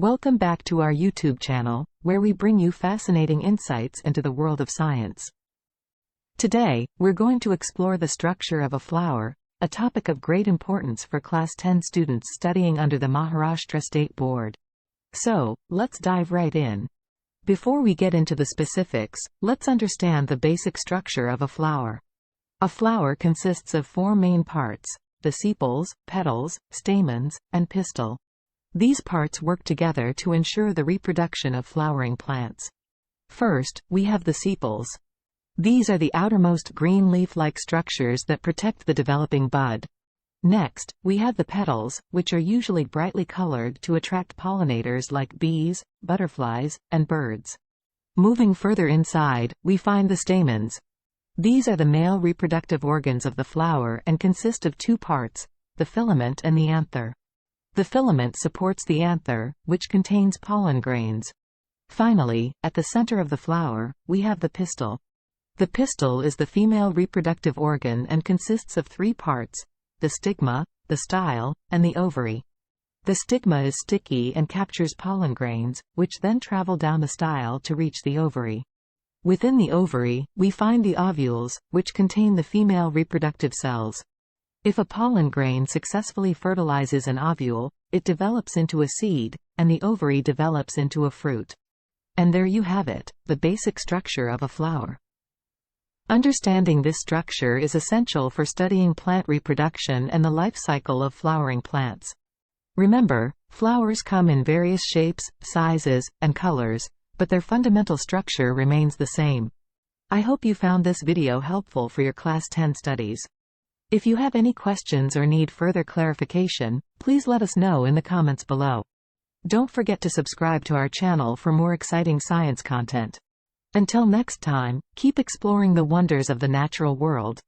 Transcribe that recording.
Welcome back to our YouTube channel, where we bring you fascinating insights into the world of science. Today, we're going to explore the structure of a flower, a topic of great importance for Class 10 students studying under the Maharashtra State Board. So, let's dive right in. Before we get into the specifics, let's understand the basic structure of a flower. A flower consists of four main parts: the sepals, petals, stamens, and pistil. These parts work together to ensure the reproduction of flowering plants. First, we have the sepals. These are the outermost green leaf-like structures that protect the developing bud. Next, we have the petals, which are usually brightly colored to attract pollinators like bees, butterflies, and birds. Moving further inside, we find the stamens. These are the male reproductive organs of the flower and consist of two parts, the filament and the anther. The filament supports the anther, which contains pollen grains. Finally, at the center of the flower, we have the pistil. The pistil is the female reproductive organ and consists of three parts: the stigma, the style, and the ovary. The stigma is sticky and captures pollen grains, which then travel down the style to reach the ovary. Within the ovary, we find the ovules, which contain the female reproductive cells. If a pollen grain successfully fertilizes an ovule, it develops into a seed, and the ovary develops into a fruit. And there you have it, the basic structure of a flower. Understanding this structure is essential for studying plant reproduction and the life cycle of flowering plants. Remember, flowers come in various shapes, sizes, and colors, but their fundamental structure remains the same. I hope you found this video helpful for your Class 10 studies. If you have any questions or need further clarification, please let us know in the comments below. Don't forget to subscribe to our channel for more exciting science content. Until next time, keep exploring the wonders of the natural world.